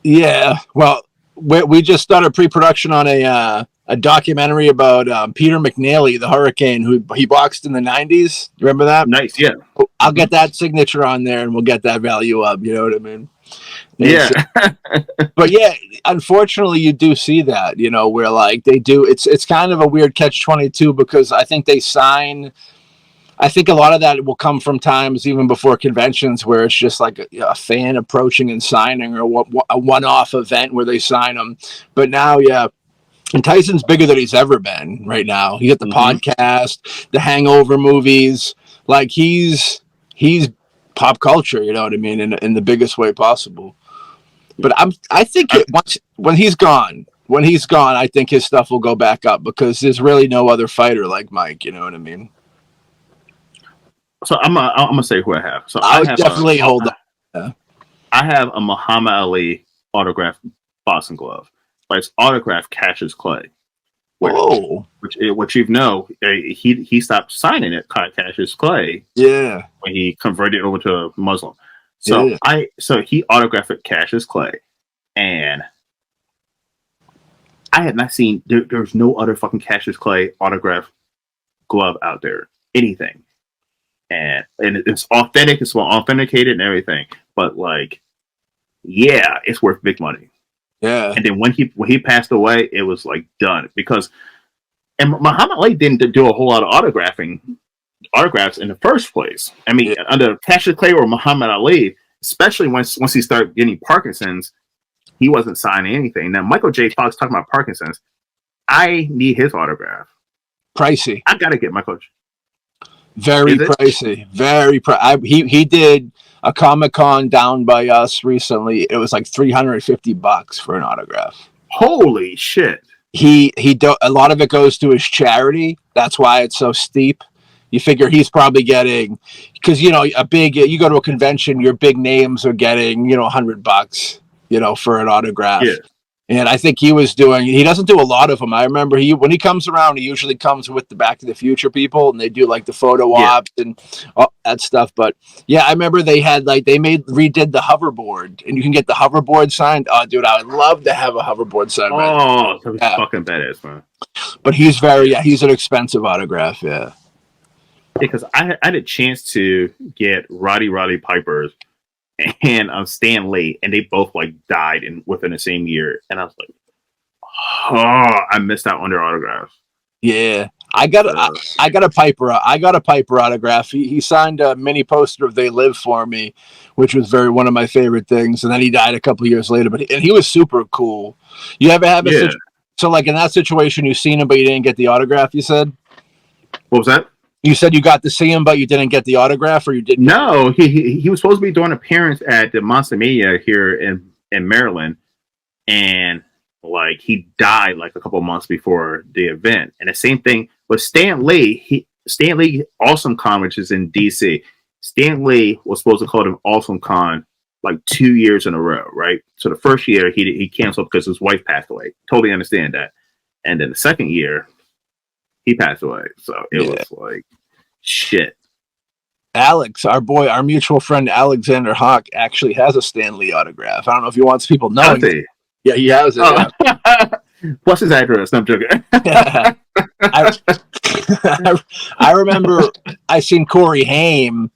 A: Yeah.
B: Well, we just started pre-production on a documentary about Peter McNally, the Hurricane, who he boxed in the 90s. Remember that?
A: Nice. Yeah.
B: I'll get that signature on there and we'll get that value up. You know what I mean?
A: Yeah.
B: But yeah, unfortunately you do see that, you know, where like they do, it's kind of a weird catch-22 because I think I think a lot of that will come from times even before conventions where it's just like a fan approaching and signing, or a one-off event where they sign them. But now, and Tyson's bigger than he's ever been right now. He got the podcast, the Hangover movies. Like he's pop culture, you know what I mean, in the biggest way possible. But I think when he's gone, I think his stuff will go back up because there's really no other fighter like Mike. You know what I mean?
A: So I'm gonna say who I have. So
B: I would definitely hold on.
A: I have a Muhammad Ali autographed boxing glove, but it's autographed Cassius Clay. Which you know, he stopped signing it, Cassius Clay.
B: Yeah,
A: when he converted over to a Muslim. So he autographed Cassius Clay, and I had not seen there's no other fucking Cassius Clay autograph glove out there, anything, and it's authentic, it's well authenticated and everything, but like, yeah, it's worth big money.
B: Yeah,
A: and then when he passed away, it was like done because, and Muhammad Ali didn't do a whole lot of autographs in the first place. I mean, under Cassius Clay or Muhammad Ali, especially once he started getting Parkinson's, he wasn't signing anything. Now, Michael J. Fox talking about Parkinson's, I need his autograph.
B: Pricey.
A: I gotta get Michael.
B: Very pricey. Very he did a Comic-Con down by us recently. It was like $350 for an autograph.
A: Holy shit.
B: A lot of it goes to his charity. That's why it's so steep. You figure he's probably getting, because you know, you go to a convention, your big names are getting, you know, $100, you know, for an autograph.
A: Yeah.
B: And I think he doesn't do a lot of them. I remember when he comes around, he usually comes with the Back to the Future people, and they do like the photo ops and all that stuff. But yeah, I remember they redid the hoverboard, and you can get the hoverboard signed. Oh, dude, I would love to have a hoverboard signed.
A: Oh, that was fucking badass, man.
B: But he's an expensive autograph, yeah.
A: Because I had a chance to get Roddy Piper's and Stan Lee, and they both like died within the same year, and I was like, oh, I missed out on their autographs.
B: Yeah, I got a Piper autograph. He signed a mini poster of "They Live" for me, which was one of my favorite things. And then he died a couple years later, but he was super cool. You ever have so like in that situation, you seen him but you didn't get the autograph? You said.
A: What was that?
B: You said you got to see him, but you didn't get the autograph, or you didn't?
A: No, he was supposed to be doing an appearance at the Monster Mania here in Maryland, and like he died like a couple months before the event. And the same thing with Stan Lee. Stan Lee Awesome Con, which is in DC. Stan Lee was supposed to call him Awesome Con like 2 years in a row, right? So the first year he canceled because his wife passed away. Totally understand that. And then the second year, he passed away. So it was like, Shit.
B: Alex, our mutual friend Alexander Hawk actually has a Stan Lee autograph. I don't know if he wants people knowing. Yeah, he has it.
A: Oh. Yeah. What's his address? No, I'm joking.
B: I remember I seen Corey Haim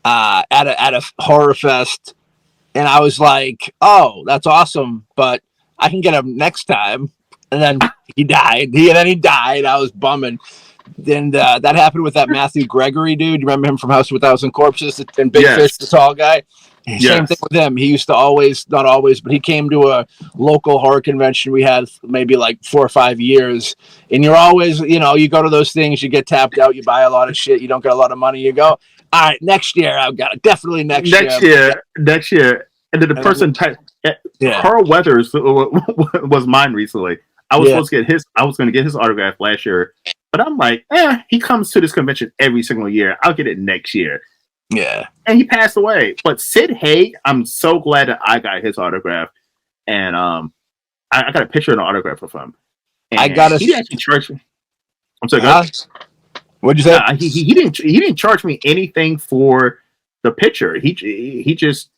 B: at a horror fest, and I was like, "Oh, that's awesome!" But I can get him next time. And then he died. He died. I was bumming. And that happened with that Matthew Gregory dude. You remember him from House of a Thousand Corpses and Big Fish, the tall guy? Yes. Same thing with him. He used to always, not always, but he came to a local horror convention we had maybe like 4 or 5 years. And you're always, you go to those things, you get tapped out, you buy a lot of shit, you don't get a lot of money, you go, all right, next year I've got it. Definitely next year.
A: Next year. And then the person Carl Weathers was mine recently. I was supposed to get I was going to get his autograph last year. But I'm like, he comes to this convention every single year. I'll get it next year.
B: Yeah.
A: And he passed away. But Sid Haig, I'm so glad that I got his autograph. And I got a picture and an autograph of him. And he actually charged me. I'm sorry, go
B: what'd you say?
A: He didn't charge me anything for the picture. He just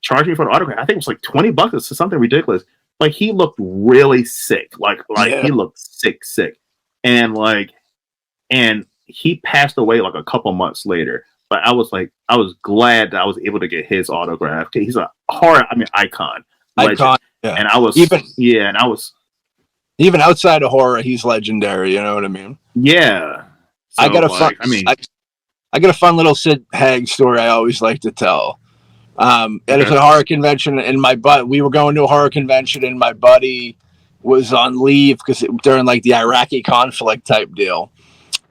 A: charged me for the autograph. I think it was like $20 or something ridiculous. Like he looked really sick. Like he looked sick. And he passed away like a couple months later. But I was glad that I was able to get his autograph. He's a horror, icon.
B: Icon. Yeah.
A: And I was
B: even outside of horror, he's legendary. You know what I mean?
A: Yeah. So,
B: I got a fun little Sid Haig story I always like to tell. And it's a horror convention, and we were going to a horror convention, and my buddy was on leave because during like the Iraqi conflict type deal.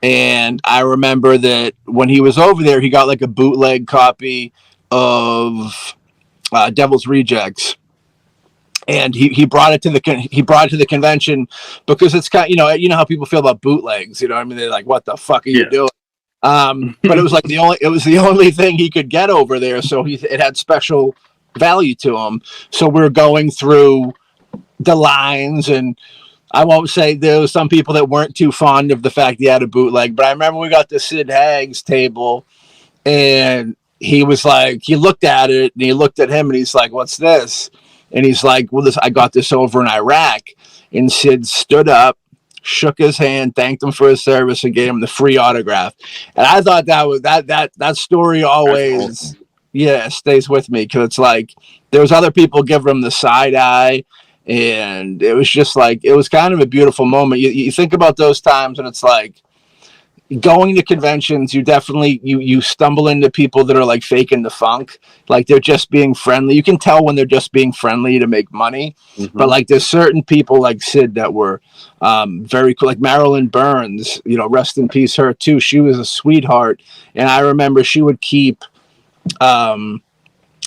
B: And I remember that when he was over there, he got like a bootleg copy of Devil's Rejects, and he brought it to the convention because it's kind of, you know how people feel about bootlegs. You know what I mean? They're like, "What the fuck are you doing?" But it was like the only thing he could get over there, so it had special value to him. So we're going through the lines, and I won't say there was some people that weren't too fond of the fact he had a bootleg, but I remember we got to Sid Haig's table, and he was like, he looked at it, and he looked at him, and he's like, "What's this?" And he's like, "Well, I got this over in Iraq." And Sid stood up, shook his hand, thanked him for his service, and gave him the free autograph. And I thought that story always, stays with me, because it's like there was other people giving him the side eye. And it was just like, it was kind of a beautiful moment. You think about those times, and it's like going to conventions, you definitely, you stumble into people that are like faking the funk. Like they're just being friendly. You can tell when they're just being friendly to make money. Mm-hmm. But like there's certain people like Sid that were very cool. Like Marilyn Burns, rest in peace, her too. She was a sweetheart. And I remember she would keep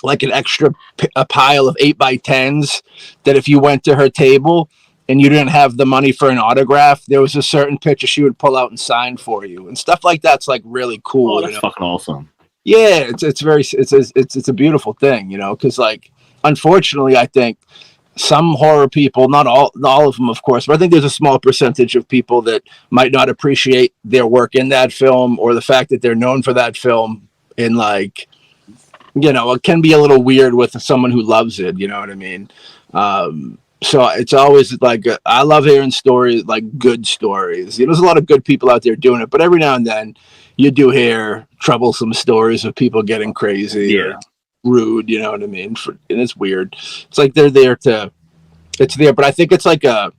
B: like a pile of 8x10s that if you went to her table and you didn't have the money for an autograph, there was a certain picture she would pull out and sign for you, and stuff like that's like really cool.
A: Oh, that's fucking awesome.
B: Yeah, it's a beautiful thing, because like unfortunately, I think some horror people, not all of them, of course, but I think there's a small percentage of people that might not appreciate their work in that film or the fact that they're known for that film, and like, it can be a little weird with someone who loves it. You know what I mean? So it's always like, I love hearing stories, like good stories. There's a lot of good people out there doing it, but every now and then you do hear troublesome stories of people getting crazy or rude. You know what I mean? And it's weird. It's like they're there it's there, but I think it's like I've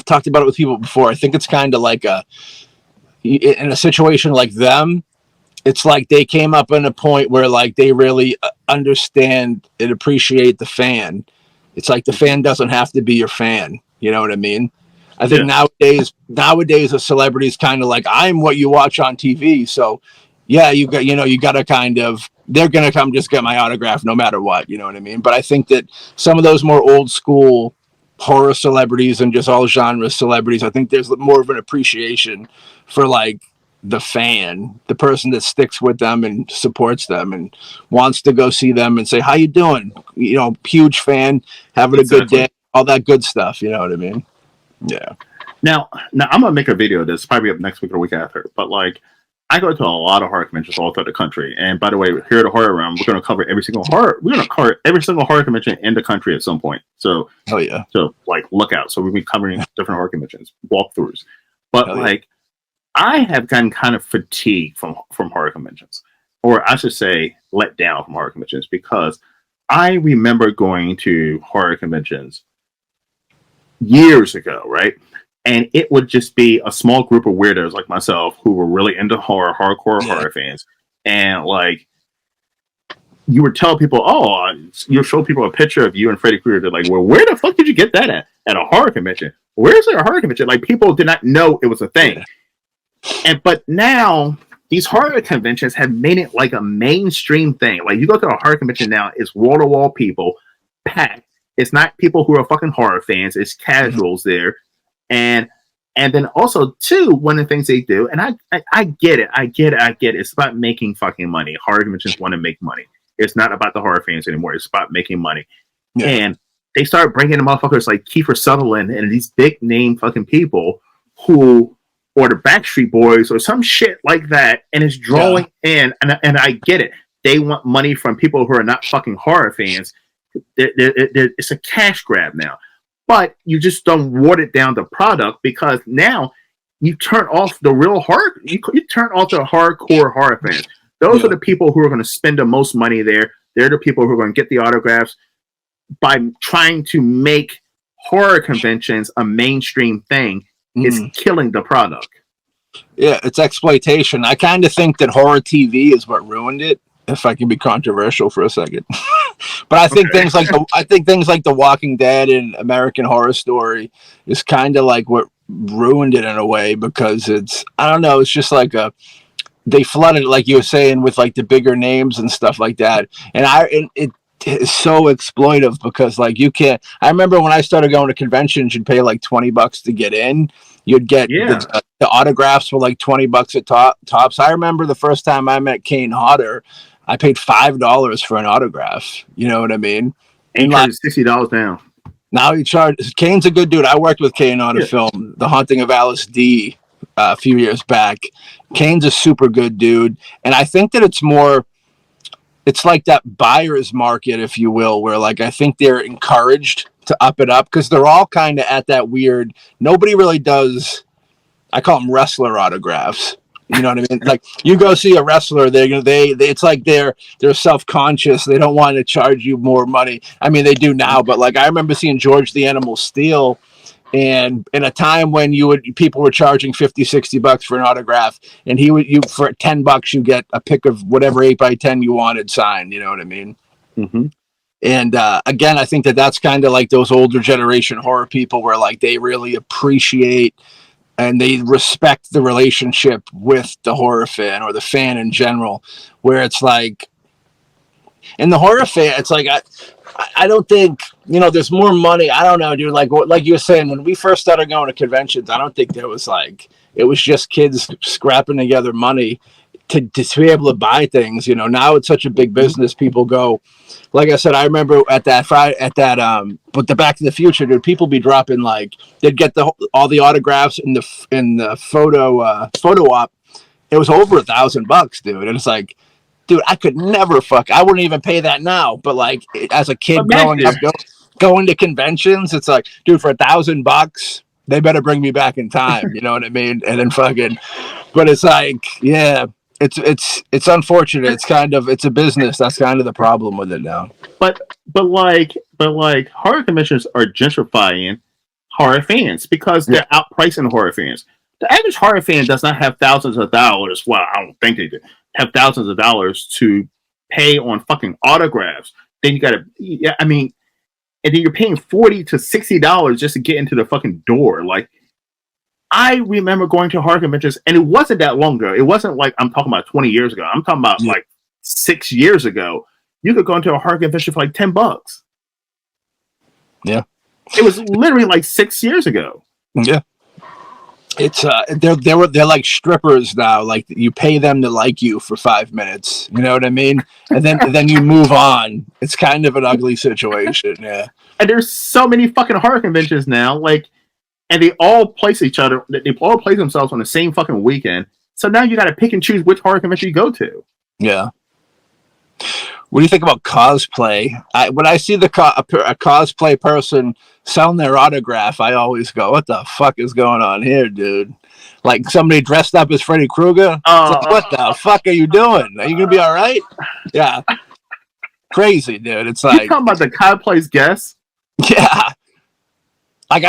B: talked about it with people before. I think it's kind of like in a situation like them, it's like they came up in a point where like they really understand and appreciate the fan. It's like the fan doesn't have to be your fan. You know what I mean? I think nowadays a celebrity's kind of like, I'm what you watch on TV. So yeah, you got to kind of, they're going to come just get my autograph no matter what. You know what I mean? But I think that some of those more old school horror celebrities and just all genre celebrities, I think there's more of an appreciation for like the fan, the person that sticks with them and supports them and wants to go see them and say, "How you doing?" Huge fan, having a good day, all that good stuff. You know what I mean? Yeah.
A: Now I'm gonna make a video of this probably up next week or week after. But like, I go to a lot of horror conventions all throughout the country. And by the way, here at the Horror Realm, we're gonna cover every single horror. We're gonna cover every single horror convention in the country at some point. So,
B: Oh yeah.
A: so like, look out. So we'll be covering different horror conventions, walkthroughs. But
B: Oh, yeah.
A: like, I have gotten kind of fatigued from horror conventions, or I should say, let down from horror conventions, because I remember going to horror conventions years ago, right? And it would just be a small group of weirdos like myself who were really into horror, hardcore
B: Yeah.
A: horror fans. And like, you would tell people, oh, you'll show people a picture of you and Freddy Krueger. They're like, well, where the fuck did you get that at a horror convention? Where's there a horror convention? Like, people did not know it was a thing. But now these horror conventions have made it like a mainstream thing. Like, you go to a horror convention now, it's wall to wall people, packed. It's not people who are fucking horror fans. It's casuals there. And then also too, one of the things they do, and I get it. It's about making fucking money. Horror conventions want to make money. It's not about the horror fans anymore. It's about making money.
B: Yeah.
A: And they start bringing in motherfuckers like Kiefer Sutherland and these big name fucking people who, or the Backstreet Boys or some shit like that, and it's drawing in. And I get it. They want money from people who are not fucking horror fans. It's a cash grab now. But you just don't water down the product, because now you turn off the real horror. You turn off the hardcore horror fans. Those are the people who are going to spend the most money there. They're the people who are going to get the autographs. By trying to make horror conventions a mainstream thing, is killing the product.
B: Yeah, it's exploitation. I kind of think that horror TV is what ruined it, if I can be controversial for a second. But I think things like The Walking Dead and American Horror Story is kind of like what ruined it in a way, because it's, I don't know, it's just like they flooded it, like you were saying, with like the bigger names and stuff like that. And it is so exploitive, because like you can't. I remember when I started going to conventions, you'd pay like $20 to get in. You'd get the autographs were like $20 at tops. I remember the first time I met Kane Hodder, I paid $5 for an autograph. You know what I mean?
A: And like $60 down.
B: Now he charges. Kane's a good dude. I worked with Kane on a film, The Haunting of Alice D, a few years back. Kane's a super good dude, and I think that it's like that buyer's market, if you will, where like I think they're encouraged to up it up, because they're all kind of at that weird. Nobody really does. I call them wrestler autographs. You know what I mean? Like, you go see a wrestler, it's like they're self-conscious. They don't want to charge you more money. I mean, they do now, but like I remember seeing George the Animal Steel, and in a time when people were charging $50-$60 for an autograph, and for $10 you get a pic of whatever 8x10 you wanted signed. You know what I mean?
A: Mm-hmm.
B: And again, I think that's kind of like those older generation horror people, where like they really appreciate and they respect the relationship with the horror fan, or the fan in general, where it's like, in the horror fan, it's like, I don't think, there's more money. I don't know, dude. Like you were saying, when we first started going to conventions, I don't think there was it was just kids scrapping together money to be able to buy things. Now it's such a big business. People go, like I said, I remember with the Back to the Future, dude, people be dropping they'd get all the autographs in the photo op. It was over $1,000, dude. And it's like, dude, I could never I wouldn't even pay that now. But like, as a kid going to conventions, it's like, dude, for $1,000, they better bring me back in time. You know what I mean? And then but it's like, yeah. It's unfortunate. It's a business. That's kind of the problem with it now.
A: But horror conventions are gentrifying horror fans, because they're outpricing horror fans. The average horror fan does not have thousands of dollars. Well, I don't think they do have thousands of dollars to pay on fucking autographs. Then you gotta, and then you're paying $40 to $60 just to get into the fucking door. Like, I remember going to horror conventions, and it wasn't that long ago. It wasn't like I'm talking about 20 years ago. I'm talking about like 6 years ago. You could go into a horror convention for like $10.
B: Yeah.
A: It was literally like 6 years ago.
B: Yeah. It's they're like strippers now. Like, you pay them to like you for 5 minutes. You know what I mean? And then you move on. It's kind of an ugly situation. Yeah.
A: And there's so many fucking horror conventions now. Like, and they all place each other. They all place themselves on the same fucking weekend. So now you got to pick and choose which horror convention you go to.
B: Yeah. What do you think about cosplay? When I see a cosplay person selling their autograph, I always go, "What the fuck is going on here, dude?" Like somebody dressed up as Freddy Krueger. Like, what the fuck are you doing? Are you gonna be all right? Yeah, crazy, dude. It's like
A: you talking about the cosplay's guests.
B: Yeah, like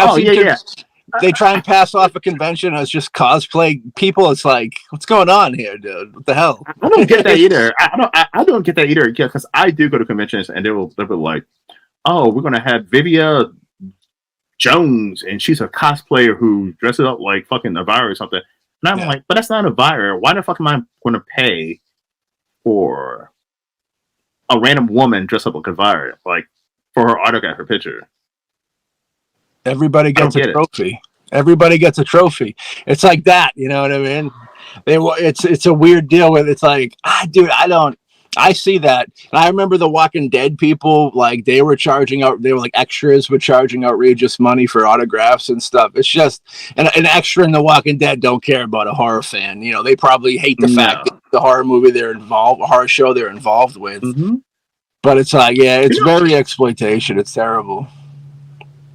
B: they try and pass off a convention as just cosplay people. It's like, what's going on here, dude? What the hell?
A: I don't get that either. I don't get that either. Yeah, because I do go to conventions and they'll be like, "Oh, we're gonna have Vivia Jones, and she's a cosplayer who dresses up like fucking Elvira or something." And I'm like, "But that's not Elvira. Why the fuck am I going to pay for a random woman dressed up like Elvira, like for her autograph or picture?"
B: Everybody gets a trophy. Everybody gets a trophy. It's like that, you know what I mean? It's a weird deal with it's like, dude, I see that. And I remember the Walking Dead people, like they were like extras were charging outrageous money for autographs and stuff. It's just an extra in the Walking Dead don't care about a horror fan. You know, they probably hate the fact that the horror movie a horror show they're involved with.
A: Mm-hmm.
B: But it's like, it's very exploitation. It's terrible.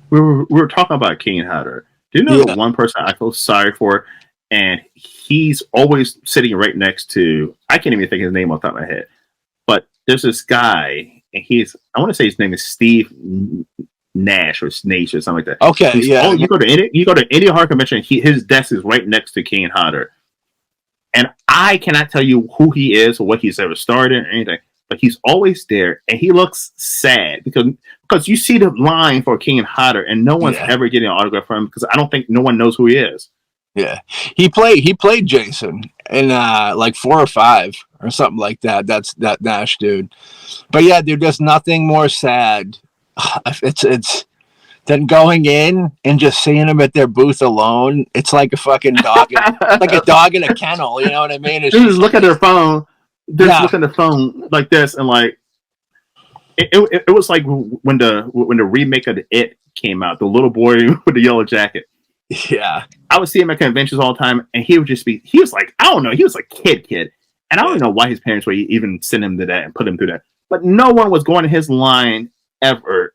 A: We were talking about King Hatter. Do you know the one person I feel sorry for? And he's always sitting right next to, I can't even think of his name off the top of my head. But there's this guy, and I want to say his name is Steve Nash or Snache or something like that.
B: Okay,
A: you go to any horror convention, his desk is right next to King Hatter. And I cannot tell you who he is or what he's ever started or anything. But he's always there, and he looks sad because you see the line for King Hatter, and no one's ever getting an autograph from him because I don't think no one knows who he is.
B: Yeah, he played Jason in like 4 or 5 or something like that. That's that Nash dude. But yeah, dude, there's nothing more sad. It's than going in and just seeing them at their booth alone. It's like a fucking dog, like a dog in a kennel. You know what I mean?
A: It's just look at their phone. Just look at the phone like this, and like it was like when the remake of It came out, the little boy with the yellow jacket.
B: Yeah,
A: I would see him at conventions all the time, and he was like, I don't know, he was like kid, and I don't know why his parents would even send him to that and put him through that. But no one was going to his line ever,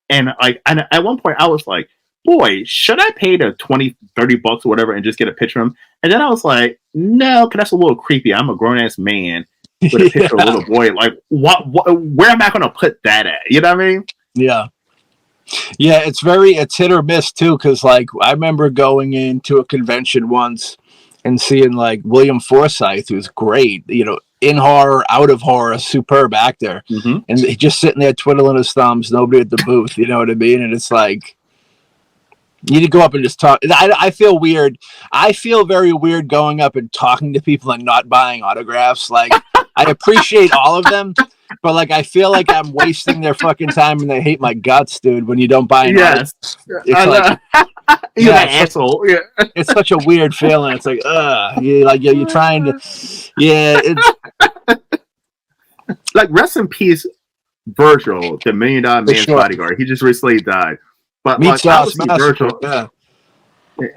A: and at one point I was like, boy, should I pay the $20, $30 or whatever and just get a picture of him? And then I was like, no, because that's a little creepy. I'm a grown ass man with a picture of a little boy. Like, what? Where am I going to put that at? You know what I mean?
B: Yeah. Yeah, it's hit or miss too, because like I remember going into a convention once and seeing like William Forsythe, who's great, you know, in horror, out of horror, superb actor, and he just sitting there twiddling his thumbs, nobody at the booth, you know what I mean? And it's like, you need to go up and just talk. I feel weird. I feel very weird going up and talking to people and not buying autographs. Like, I appreciate all of them, but like, I feel like I'm wasting their fucking time and they hate my guts, dude, when you don't buy an autograph. It's like,
A: you're an asshole. Yeah.
B: It's such a weird feeling. It's like, you're trying to, it's
A: like, rest in peace, Virgil, the $1 Million Man's bodyguard. He just recently died. But like, I would see Virgil.
B: Yeah.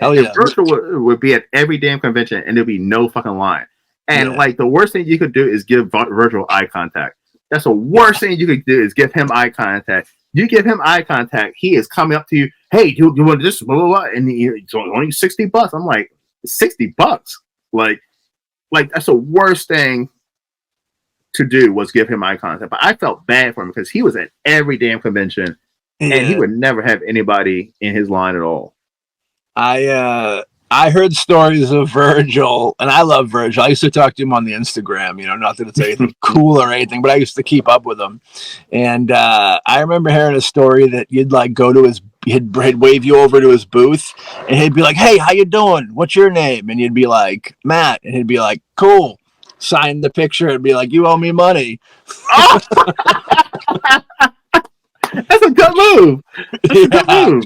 B: Hell yeah.
A: Virgil would be at every damn convention and there'd be no fucking line. And like, the worst thing you could do is give Virgil eye contact. That's the worst thing you could do is give him eye contact. You give him eye contact, he is coming up to you. Hey, you want this? Blah, blah, blah. And it's only $60. I'm like, $60? Like that's the worst thing to do was give him eye contact. But I felt bad for him because he was at every damn convention. Yeah. And he would never have anybody in his line at all.
B: I heard stories of Virgil, and I love Virgil. I used to talk to him on the Instagram, you know, not that it's anything cool or anything, but I used to keep up with him. And I remember hearing a story that you'd like go to he'd wave you over to his booth, and he'd be like, "Hey, how you doing? What's your name?" And you'd be like, "Matt." And he'd be like, "Cool." Sign the picture and be like, "You owe me money." Oh!
A: That's a good move. That's a good move.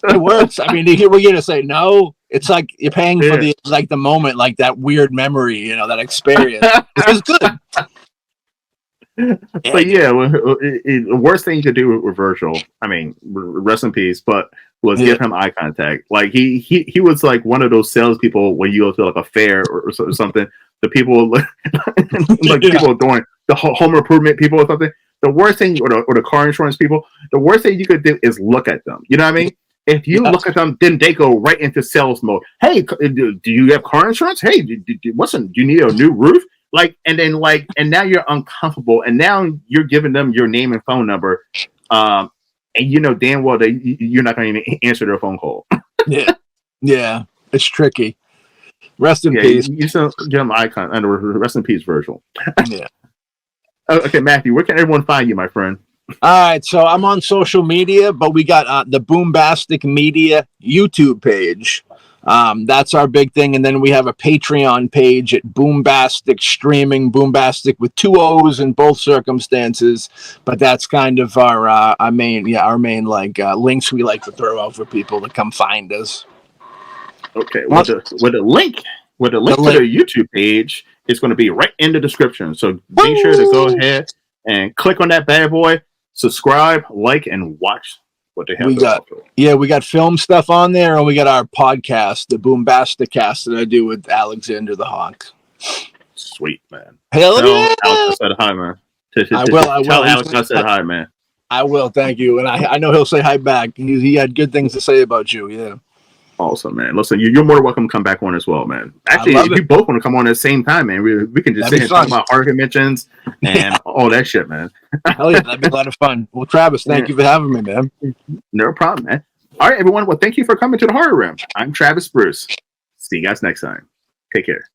B: It works. I mean, we're going to say no. It's like you're paying for the moment, like that weird memory, you know, that experience. It's good.
A: But yeah, the worst thing you could do with Virgil, I mean, rest in peace, but was give him eye contact. Like he was like one of those salespeople when you go to like a fair or something. The people like people doing the home improvement people or something. The worst thing, or the car insurance people, the worst thing you could do is look at them. You know what I mean? If you look at them, then they go right into sales mode. Hey, do you have car insurance? Hey, do you need a new roof? Like, and then like, and now you're uncomfortable, and now you're giving them your name and phone number, and you know damn well that you're not going to even answer their phone call.
B: yeah, it's tricky. Rest in peace.
A: You still give them icon under rest in peace, Virgil.
B: Yeah.
A: Okay, Matthew, where can everyone find you, my friend?
B: All right, so I'm on social media, but we got the Boombastic Media YouTube page. That's our big thing, and then we have a Patreon page at Boombastic Streaming, Boombastic with 2 O's in both circumstances. But that's kind of our main like links we like to throw out for people to come find us.
A: Okay, with the link to the YouTube page is going to be right in the description. So be sure to go ahead and click on that bad boy, subscribe, like, and watch what they have.
B: We got film stuff on there, and we got our podcast, the Boombastic Cast, that I do with Alexander the Hawk.
A: Sweet, man.
B: Hell yeah!
A: Alex said hi, man.
B: I will.
A: Tell Alex I said hi, man.
B: I will. Thank you, and I know he'll say hi back. He had good things to say about you. Yeah.
A: Awesome, man. Listen, you're more than welcome to come back on as well, man. Actually, if you both want to come on at the same time, man, we can just sit and talk about art conventions and all that shit, man.
B: Hell yeah, that'd be a lot of fun. Well, Travis, thank you for having me, man.
A: No problem, man. All right, everyone. Well, thank you for coming to the Horror Room. I'm Travis Bruce. See you guys next time. Take care.